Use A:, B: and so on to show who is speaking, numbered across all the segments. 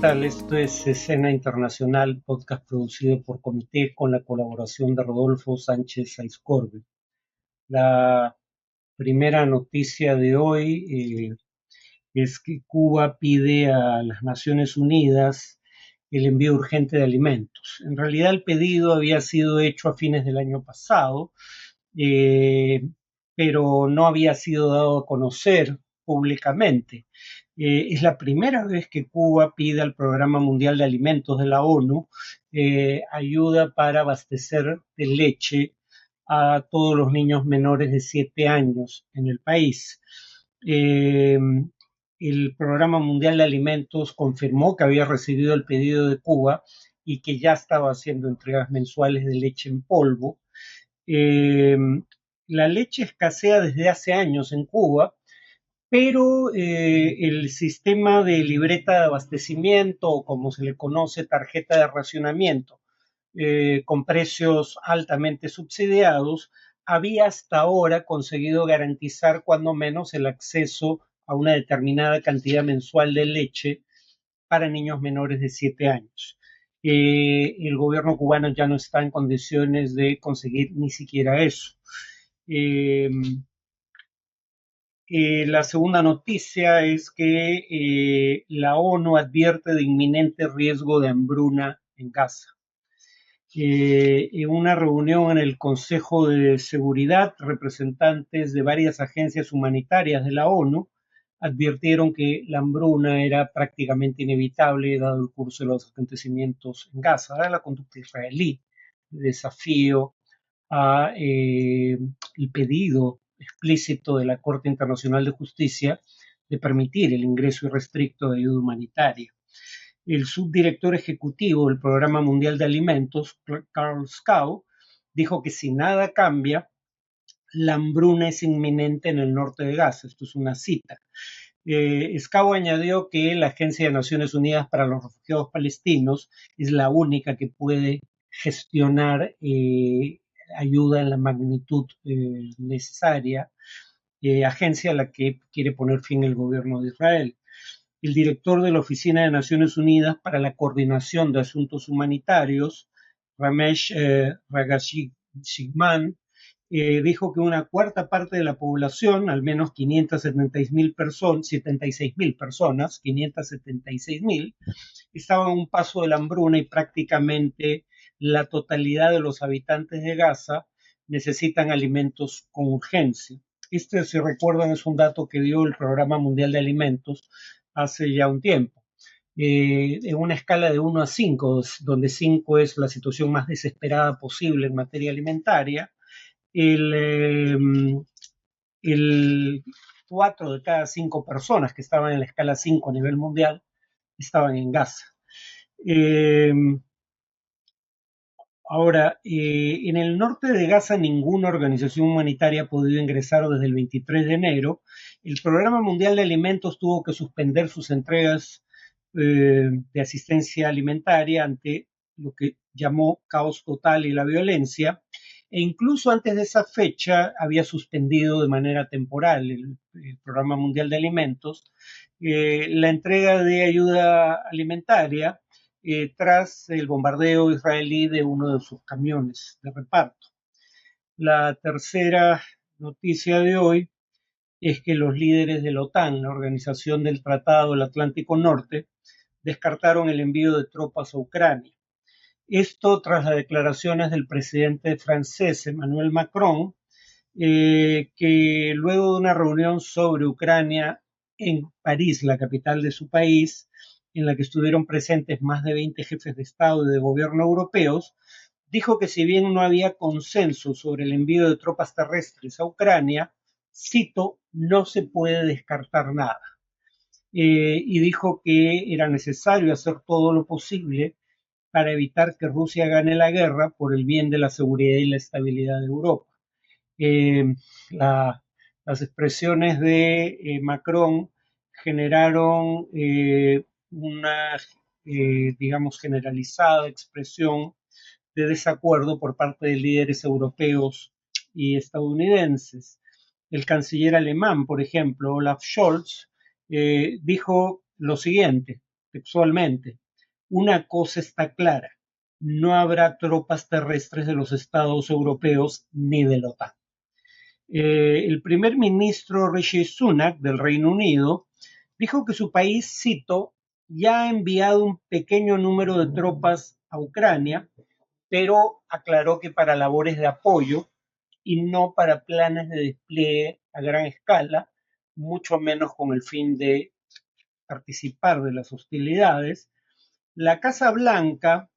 A: tal? Esto es Escena Internacional, podcast producido por Comité con la colaboración de Rodolfo Sánchez Aizcorbe. La primera noticia de hoy es que Cuba pide a las Naciones Unidas el envío urgente de alimentos. En realidad el pedido había sido hecho a fines del año pasado, eh, pero no había sido dado a conocer públicamente. Es la primera vez que Cuba pide al Programa Mundial de Alimentos de la ONU ayuda para abastecer de leche a todos los niños menores de 7 años en el país. Eh, el Programa Mundial de Alimentos confirmó que había recibido el pedido de Cuba y que ya estaba haciendo entregas mensuales de leche en polvo. Eh, la leche escasea desde hace años en Cuba, pero el sistema de libreta de abastecimiento, o como se le conoce, tarjeta de racionamiento, con precios altamente subsidiados, había hasta ahora conseguido garantizar cuando menos el acceso a una determinada cantidad mensual de leche para niños menores de 7 años. El gobierno cubano ya no está en condiciones de conseguir ni siquiera eso. La segunda noticia es que la ONU advierte de inminente riesgo de hambruna en Gaza. En una reunión en el Consejo de Seguridad, representantes de varias agencias humanitarias de la ONU advirtieron que la hambruna era prácticamente inevitable dado el curso de los acontecimientos en Gaza, dada la conducta israelí, el desafío a el pedido explícito de la Corte Internacional de Justicia de permitir el ingreso irrestricto de ayuda humanitaria. El subdirector ejecutivo del Programa Mundial de Alimentos, Carl Schau, dijo que si nada cambia, la hambruna es inminente en el norte de Gaza. Esto es una cita. Schau añadió que la Agencia de Naciones Unidas para los Refugiados Palestinos es la única que puede gestionar ayuda en la magnitud necesaria, agencia a la que quiere poner fin el gobierno de Israel. El director de la Oficina de Naciones Unidas para la Coordinación de Asuntos Humanitarios, Ramesh Narasimhan, dijo que una cuarta parte de la población, al menos 576.000 personas, 576.000, estaban a un paso de la hambruna y prácticamente la totalidad de los habitantes de Gaza necesitan alimentos con urgencia. Este, si recuerdan, es un dato que dio el Programa Mundial de Alimentos hace ya un tiempo. En una escala de 1 a 5, donde 5 es la situación más desesperada posible en materia alimentaria, el 4 de cada 5 personas que estaban en la escala 5 a nivel mundial estaban en Gaza. Ahora, en el norte de Gaza ninguna organización humanitaria ha podido ingresar desde el 23 de enero. El Programa Mundial de Alimentos tuvo que suspender sus entregas de asistencia alimentaria ante lo que llamó caos total y la violencia. E incluso antes de esa fecha había suspendido de manera temporal el Programa Mundial de Alimentos la entrega de ayuda alimentaria tras el bombardeo israelí de uno de sus camiones de reparto. La tercera noticia de hoy es que los líderes de la OTAN, la Organización del Tratado del Atlántico Norte, descartaron el envío de tropas a Ucrania. Esto tras las declaraciones del presidente francés Emmanuel Macron, que luego de una reunión sobre Ucrania en París, la capital de su país, en la que estuvieron presentes más de 20 jefes de Estado y de gobierno europeos, dijo que si bien no había consenso sobre el envío de tropas terrestres a Ucrania, cito, no se puede descartar nada. Y dijo que era necesario hacer todo lo posible para evitar que Rusia gane la guerra por el bien de la seguridad y la estabilidad de Europa. Eh, la, las expresiones de Macron generaron una, digamos, generalizada expresión de desacuerdo por parte de líderes europeos y estadounidenses. El canciller alemán, por ejemplo, Olaf Scholz, dijo lo siguiente: textualmente, una cosa está clara, no habrá tropas terrestres de los estados europeos ni de la OTAN. El primer ministro Rishi Sunak del Reino Unido dijo que su país, cito, ya ha enviado un pequeño número de tropas a Ucrania, pero aclaró que para labores de apoyo y no para planes de despliegue a gran escala, mucho menos con el fin de participar de las hostilidades. La Casa Blanca,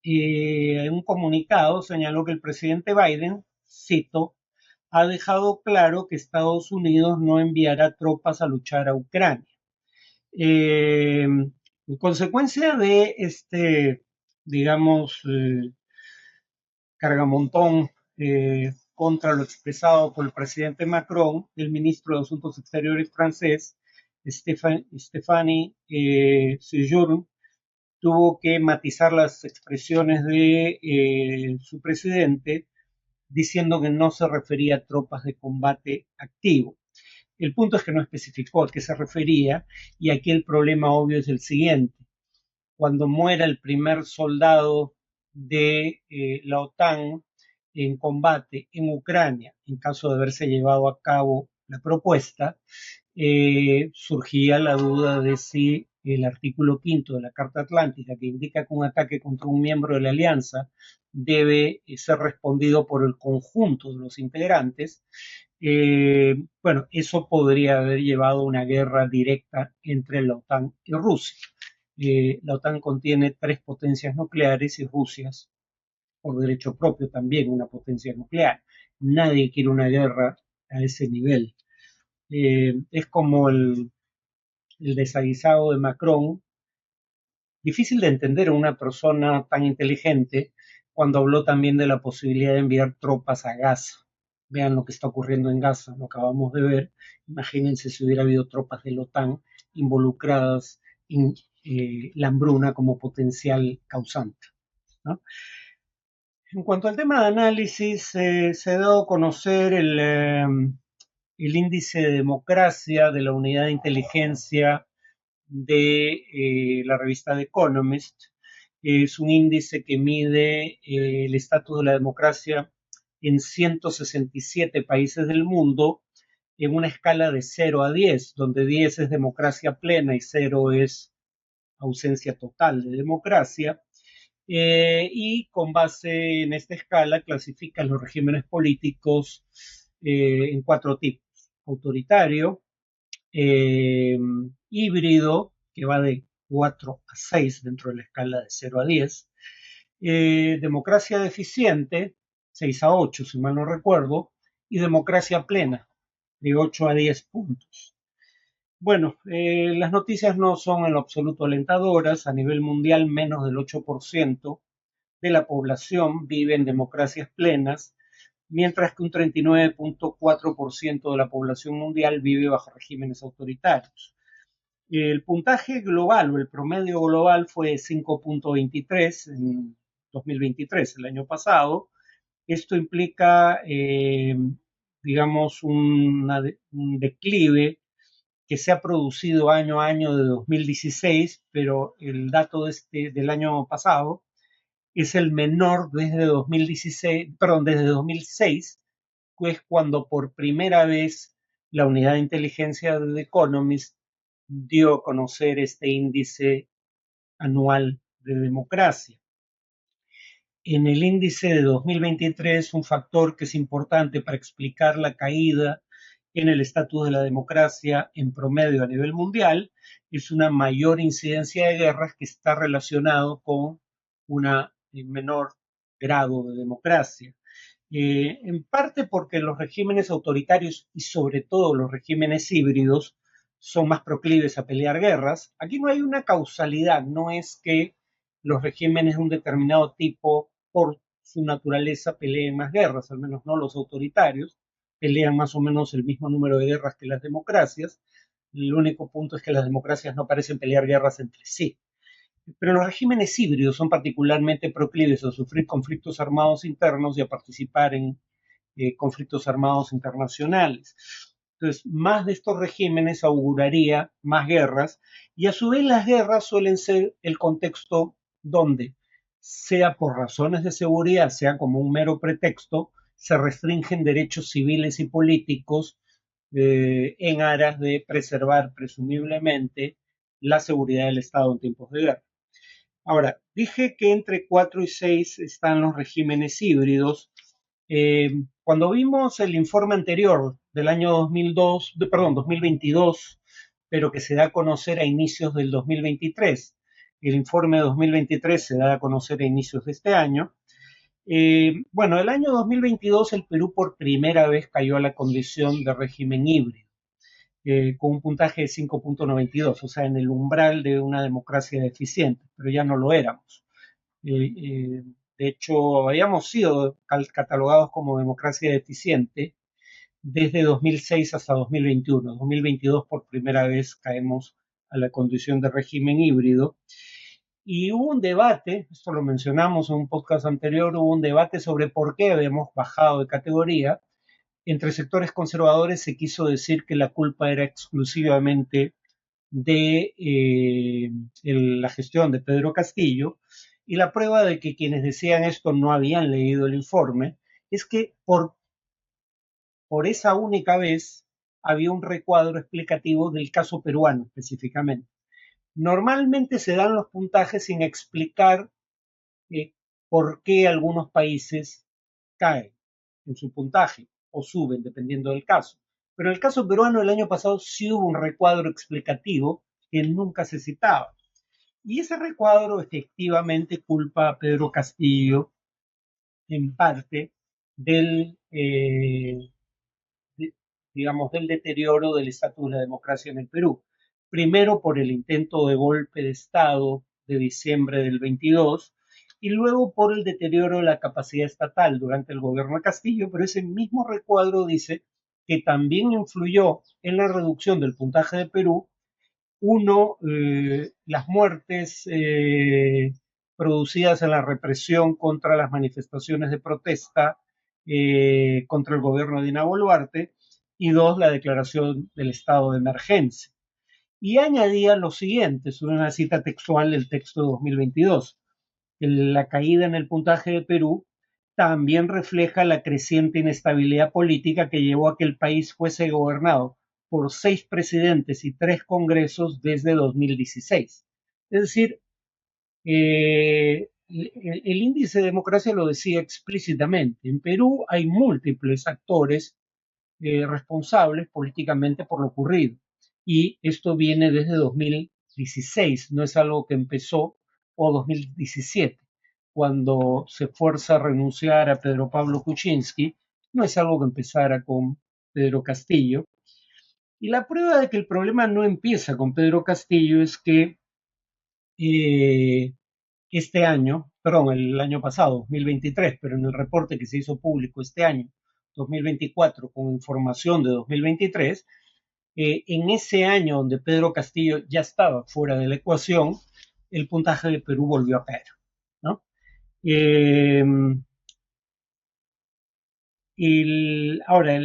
A: en un comunicado, señaló que el presidente Biden, cito, ha dejado claro que Estados Unidos no enviará tropas a luchar a Ucrania. En consecuencia de digamos, cargamontón contra lo expresado por el presidente Macron, el ministro de Asuntos Exteriores francés, Stéphane Séjourné, tuvo que matizar las expresiones de su presidente, diciendo que no se refería a tropas de combate activo. El punto es que no especificó a qué se refería, y aquí el problema obvio es el siguiente. Cuando muera el primer soldado de la OTAN en combate en Ucrania, en caso de haberse llevado a cabo la propuesta, surgía la duda de si el artículo 5 de la Carta Atlántica, que indica que un ataque contra un miembro de la alianza debe ser respondido por el conjunto de los integrantes, bueno, eso podría haber llevado a una guerra directa entre la OTAN y Rusia. La OTAN contiene 3 potencias nucleares y Rusia, por derecho propio, también una potencia nuclear. Nadie quiere una guerra a ese nivel. Es como el desaguisado de Macron, difícil de entender a una persona tan inteligente cuando habló también de la posibilidad de enviar tropas a Gaza. Vean lo que está ocurriendo en Gaza, lo acabamos de ver. Imagínense si hubiera habido tropas de la OTAN involucradas en la hambruna como potencial causante, ¿no? En cuanto al tema de análisis, se ha dado a conocer el índice de democracia de la unidad de inteligencia de la revista The Economist. Es un índice que mide el estatus de la democracia en 167 países del mundo en una escala de 0 a 10, donde 10 es democracia plena y 0 es ausencia total de democracia. Y con base en esta escala clasifican los regímenes políticos en 4 tipos: autoritario, híbrido, que va de 4 a 6 dentro de la escala de 0 a 10, democracia deficiente, 6 a 8 si mal no recuerdo, y democracia plena, de 8 a 10 puntos. Bueno, las noticias no son en lo absoluto alentadoras. A nivel mundial, menos del 8% de la población vive en democracias plenas, mientras que un 39.4% de la población mundial vive bajo regímenes autoritarios. El puntaje global o el promedio global fue 5.23 en 2023, el año pasado. Esto implica, digamos, un declive que se ha producido año a año de 2016, pero el dato del año pasado es el menor desde 2016, perdón, desde 2006, pues cuando por primera vez la unidad de inteligencia de The Economist dio a conocer este índice anual de democracia. En el índice de 2023, un factor que es importante para explicar la caída en el estatus de la democracia en promedio a nivel mundial es una mayor incidencia de guerras que está relacionado con una menor grado de democracia. En parte porque los regímenes autoritarios y sobre todo los regímenes híbridos son más proclives a pelear guerras. Aquí no hay una causalidad, no es que los regímenes de un determinado tipo por su naturaleza peleen más guerras, al menos no los autoritarios, pelean más o menos el mismo número de guerras que las democracias. El único punto es que las democracias no parecen pelear guerras entre sí. Pero los regímenes híbridos son particularmente proclives a sufrir conflictos armados internos y a participar en conflictos armados internacionales. Entonces, más de estos regímenes auguraría más guerras, y a su vez las guerras suelen ser el contexto donde, sea por razones de seguridad, sea como un mero pretexto, se restringen derechos civiles y políticos en aras de preservar presumiblemente la seguridad del Estado en tiempos de guerra. Ahora, dije que entre 4 y 6 están los regímenes híbridos. Cuando vimos el informe anterior del año 2022, pero que se da a conocer a inicios del 2023, el informe de 2023 se da a conocer a inicios de este año. Bueno, el año 2022 el Perú por primera vez cayó a la condición de régimen híbrido, con un puntaje de 5.92, o sea, en el umbral de una democracia deficiente, pero ya no lo éramos. De hecho, habíamos sido catalogados como democracia deficiente desde 2006 hasta 2021. 2022 por primera vez caemos a la condición de régimen híbrido. Y hubo un debate, esto lo mencionamos en un podcast anterior, hubo un debate sobre por qué habíamos bajado de categoría. Entre sectores conservadores se quiso decir que la culpa era exclusivamente de la gestión de Pedro Castillo, y la prueba de que quienes decían esto no habían leído el informe es que por esa única vez había un recuadro explicativo del caso peruano específicamente. Normalmente se dan los puntajes sin explicar eh, por qué algunos países caen en su puntaje o suben, dependiendo del caso. Pero en el caso peruano el año pasado sí hubo un recuadro explicativo que nunca se citaba. Y ese recuadro efectivamente culpa a Pedro Castillo en parte del, de- digamos, del deterioro del estatus de la democracia en el Perú. Primero por el intento de golpe de Estado de diciembre del 22 y luego por el deterioro de la capacidad estatal durante el gobierno de Castillo, pero ese mismo recuadro dice que también influyó en la reducción del puntaje de Perú. Uno, las muertes producidas en la represión contra las manifestaciones de protesta contra el gobierno de Dina Boluarte, y dos, la declaración del estado de emergencia. Y añadía lo siguiente, es una cita textual del texto de 2022, que la caída en el puntaje de Perú también refleja la creciente inestabilidad política que llevó a que el país fuese gobernado por 6 presidentes y 3 congresos desde 2016. Es decir, el índice de democracia lo decía explícitamente. En Perú hay múltiples actores responsables políticamente por lo ocurrido. Y esto viene desde 2016, no es algo que empezó, o 2017, cuando se fuerza a renunciar a Pedro Pablo Kuczynski, no es algo que empezara con Pedro Castillo. Y la prueba de que el problema no empieza con Pedro Castillo es que eh, este año, perdón, el año pasado, 2023, pero en el reporte que se hizo público este año, 2024, con información de 2023, en ese año donde Pedro Castillo ya estaba fuera de la ecuación, el puntaje de Perú volvió a caer, ¿no? Eh, Ahora,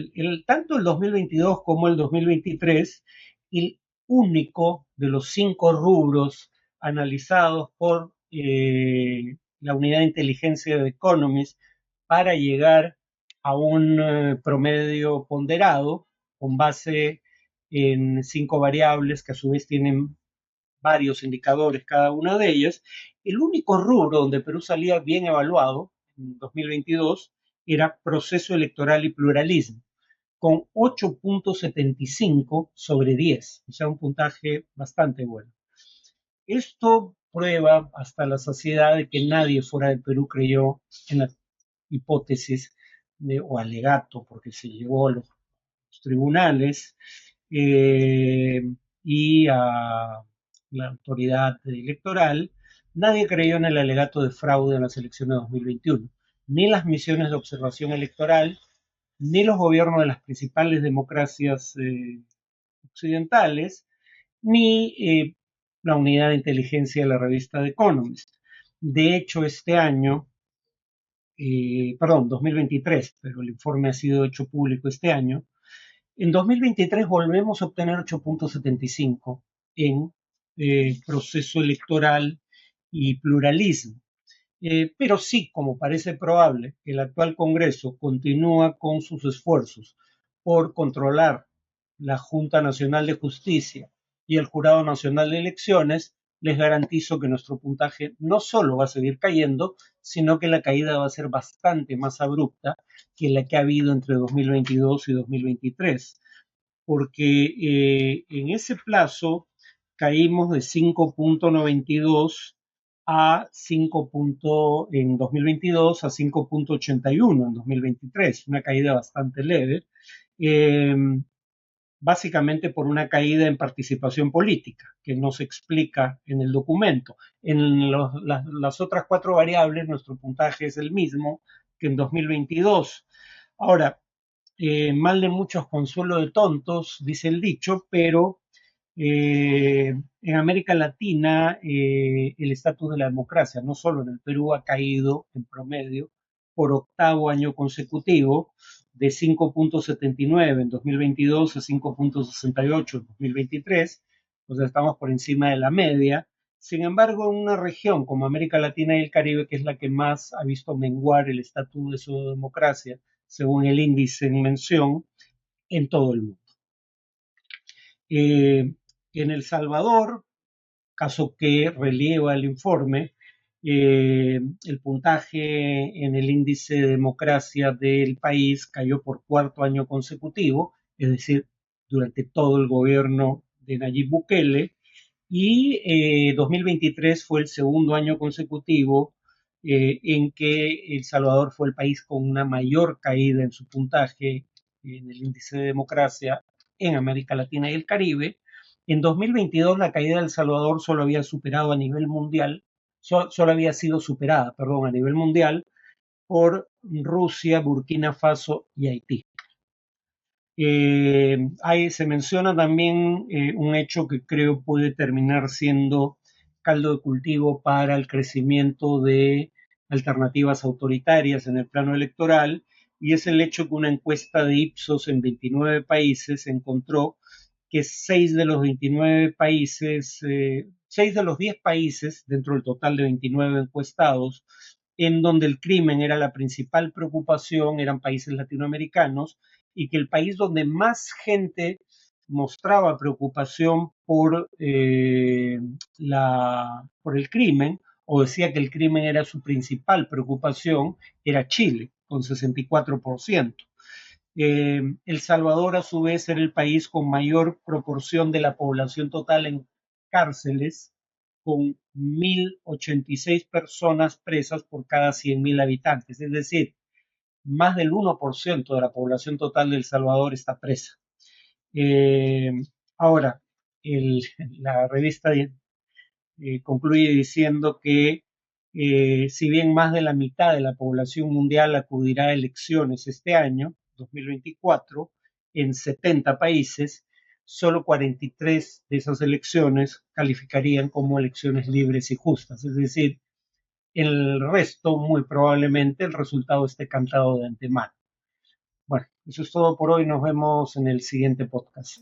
A: tanto el 2022 como el 2023, el único de los 5 rubros analizados por la unidad de inteligencia de Economist para llegar a un promedio ponderado con base en 5 variables que a su vez tienen varios indicadores cada una de ellas. El único rubro donde Perú salía bien evaluado en 2022 era proceso electoral y pluralismo, con 8.75 sobre 10, o sea, un puntaje bastante bueno. Esto prueba hasta la saciedad de que nadie fuera del Perú creyó en la hipótesis o alegato, porque se llevó a los tribunales eh, y a la autoridad electoral. Nadie creyó en el alegato de fraude en las elecciones de 2021, ni las misiones de observación electoral, ni los gobiernos de las principales democracias occidentales, ni la unidad de inteligencia de la revista The Economist. De hecho, este año, perdón, 2023, pero el informe ha sido hecho público este año, En 2023 volvemos a obtener 8,75 en proceso electoral y pluralismo. Pero sí, como parece probable, que el actual Congreso continúa con sus esfuerzos por controlar la Junta Nacional de Justicia y el Jurado Nacional de Elecciones, les garantizo que nuestro puntaje no solo va a seguir cayendo, sino que la caída va a ser bastante más abrupta que la que ha habido entre 2022 y 2023, porque en ese plazo caímos de 5,92 a 5 en 2022 a 5,81 en 2023, una caída bastante leve, eh, básicamente por una caída en participación política, que no se explica en el documento. En las otras cuatro variables, nuestro puntaje es el mismo que en 2022. Ahora, mal de muchos consuelo de tontos, dice el dicho, pero en América Latina el estatus de la democracia, no solo en el Perú, ha caído en promedio por octavo año consecutivo, de 5,79 en 2022 a 5,68 en 2023, o sea, estamos por encima de la media. Sin embargo, en una región como América Latina y el Caribe, que es la que más ha visto menguar el estatus de su democracia, según el índice en mención, en todo el mundo. En El Salvador, caso que relieva el informe, el puntaje en el índice de democracia del país cayó por cuarto año consecutivo, es decir, durante todo el gobierno de Nayib Bukele, y 2023 fue el segundo año consecutivo en que El Salvador fue el país con una mayor caída en su puntaje en el índice de democracia en América Latina y el Caribe. En 2022 la caída de El Salvador solo había superado a nivel mundial, solo había sido superada, perdón, a nivel mundial por Rusia, Burkina Faso y Haití. Ahí se menciona también un hecho que creo puede terminar siendo caldo de cultivo para el crecimiento de alternativas autoritarias en el plano electoral, y es el hecho que una encuesta de Ipsos en 29 países encontró que 6 de los 29 países, 6 de los 10 países dentro del total de 29 encuestados, en donde el crimen era la principal preocupación, eran países latinoamericanos, y que el país donde más gente mostraba preocupación por el crimen, o decía que el crimen era su principal preocupación, era Chile, con 64%. El Salvador, a su vez, era el país con mayor proporción de la población total en cárceles, con 1.086 personas presas por cada 100.000 habitantes, es decir, más del 1% de la población total de El Salvador está presa. Eh, Ahora, la revista concluye diciendo que si bien más de la mitad de la población mundial acudirá a elecciones este año, 2024, en 70 países, solo 43 de esas elecciones calificarían como elecciones libres y justas. Es decir, el resto, muy probablemente, el resultado esté cantado de antemano. Bueno, eso es todo por hoy. Nos vemos en el siguiente podcast.